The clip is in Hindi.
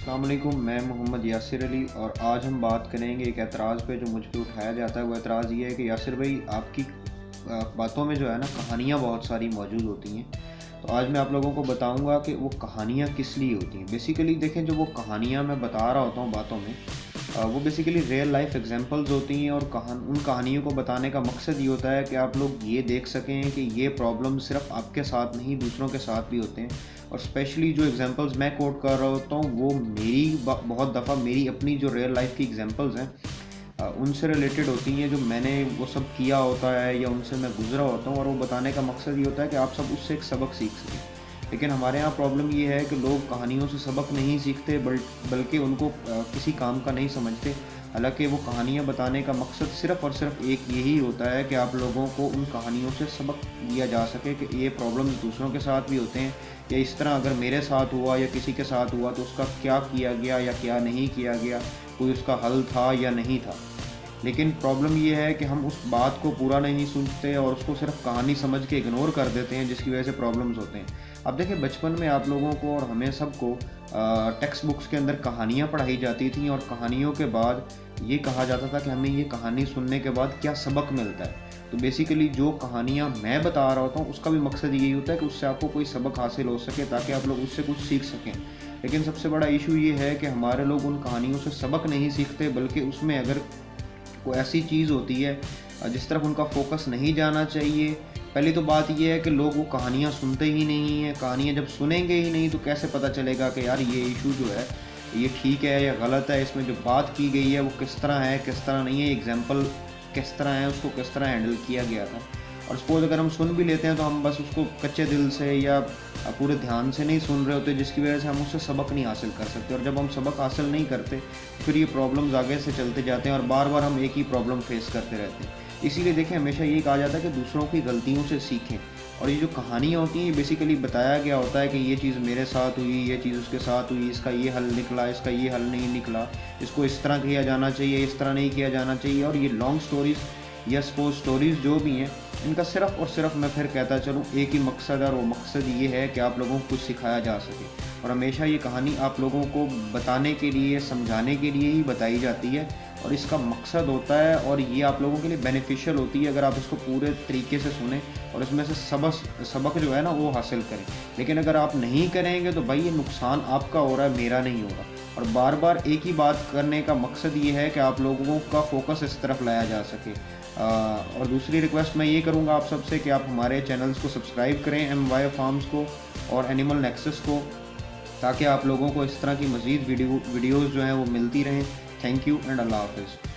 अस्सलाम वालेकुम, मैं मोहम्मद यासिर अली और आज हम बात करेंगे एक एतराज़ पे जो मुझ पे उठाया जाता है। वो एतराज़ ये है कि यासिर भाई आपकी बातों में जो है ना कहानियाँ बहुत सारी मौजूद होती हैं। तो आज मैं आप लोगों को बताऊंगा कि वो कहानियाँ किस लिए होती हैं। बेसिकली देखें, जो वो कहानियाँ मैं बता रहा होता हूँ बातों में, वो बेसिकली रियल लाइफ एग्जांपल्स होती हैं और उन कहानियों को बताने का मकसद ये होता है कि आप लोग ये देख सकें कि ये प्रॉब्लम सिर्फ आपके साथ नहीं दूसरों के साथ भी होते हैं। और स्पेशली जो एग्जांपल्स मैं कोट कर रहा होता हूँ वो मेरी बहुत दफ़ा मेरी अपनी जो रियल लाइफ की एग्जांपल्स हैं उनसे रिलेटेड होती हैं, जो मैंने वो सब किया होता है या उनसे मैं गुजरा होता हूँ। और वो बताने का मकसद ये होता है कि आप सब उससे एक सबक सीख सकें। लेकिन हमारे यहाँ प्रॉब्लम ये है कि लोग कहानियों से सबक नहीं सीखते बल्कि उनको किसी काम का नहीं समझते। हालांकि वो कहानियाँ बताने का मकसद सिर्फ़ और सिर्फ एक यही होता है कि आप लोगों को उन कहानियों से सबक दिया जा सके कि ये प्रॉब्लम्स दूसरों के साथ भी होते हैं, या इस तरह अगर मेरे साथ हुआ या किसी के साथ हुआ तो उसका क्या किया गया या क्या नहीं किया गया, कोई उसका हल था या नहीं था। लेकिन प्रॉब्लम ये है कि हम उस बात को पूरा नहीं सुनते और उसको सिर्फ कहानी समझ के इग्नोर कर देते हैं, जिसकी वजह से प्रॉब्लम्स होते हैं। अब देखिए, बचपन में आप लोगों को और हमें सबको टेक्स्ट बुक्स के अंदर कहानियाँ पढ़ाई जाती थी और कहानियों के बाद ये कहा जाता था कि हमें ये कहानी सुनने के बाद क्या सबक मिलता है। तो बेसिकली जो कहानियाँ मैं बता रहा होता हूँ उसका भी मकसद यही होता है कि उससे आपको कोई सबक हासिल हो सके, ताकि आप लोग उससे कुछ सीख सकें। लेकिन सबसे बड़ा इशू ये है कि हमारे लोग उन कहानियों से सबक नहीं सीखते, बल्कि उसमें अगर कोई ऐसी चीज़ होती है जिस तरफ उनका फोकस नहीं जाना चाहिए। पहली तो बात यह है कि लोग वो कहानियाँ सुनते ही नहीं हैं। कहानियाँ जब सुनेंगे ही नहीं तो कैसे पता चलेगा कि यार ये इशू जो है ये ठीक है या गलत है, इसमें जो बात की गई है वो किस तरह है किस तरह नहीं है, एग्जाम्पल किस तरह है, उसको किस तरह हैंडल किया गया था। और सपोज अगर हम सुन भी लेते हैं तो हम बस उसको कच्चे दिल से या पूरे ध्यान से नहीं सुन रहे होते, जिसकी वजह से हम उससे सबक नहीं हासिल कर सकते। और जब हम सबक हासिल नहीं करते फिर ये प्रॉब्लम्स आगे से चलते जाते हैं और बार बार हम एक ही प्रॉब्लम फेस करते रहते हैं। इसीलिए देखें, हमेशा ये कहा जाता है कि दूसरों की गलतियों से सीखें। और ये जो कहानियाँ होती हैं ये बेसिकली बताया गया होता है कि ये चीज़ मेरे साथ हुई, ये चीज़ उसके साथ हुई, इसका ये हल निकला, इसका ये हल नहीं निकला, इसको इस तरह किया जाना चाहिए, इस तरह नहीं किया जाना चाहिए। और ये लॉन्ग स्टोरीज़ या स्पोज स्टोरीज़ जो भी हैं, इनका सिर्फ़ और सिर्फ मैं फिर कहता चलूँ एक ही मकसद है, और वो मकसद ये है कि आप लोगों को कुछ सिखाया जा सके। और हमेशा ये कहानी आप लोगों को बताने के लिए, समझाने के लिए ही बताई जाती है और इसका मकसद होता है, और ये आप लोगों के लिए बेनिफिशियल होती है अगर आप इसको पूरे तरीके से सुने और इसमें से सबक जो है ना वो हासिल करें। लेकिन अगर आप नहीं करेंगे तो भाई ये नुकसान आपका हो रहा है, मेरा नहीं हो रहा। और बार बार एक ही बात करने का मकसद ये है कि आप लोगों का फोकस इस तरफ लाया जा सके। और दूसरी रिक्वेस्ट मैं ये करूँगा आप सबसे कि आप हमारे चैनल्स को सब्सक्राइब करें, MY फार्म्स को और एनिमल नेक्सस को, ताकि आप लोगों को इस तरह की मज़ीद वीडियोज़ जो हैं वो मिलती रहें। थैंक यू एंड अल्लाह हाफ़िज़।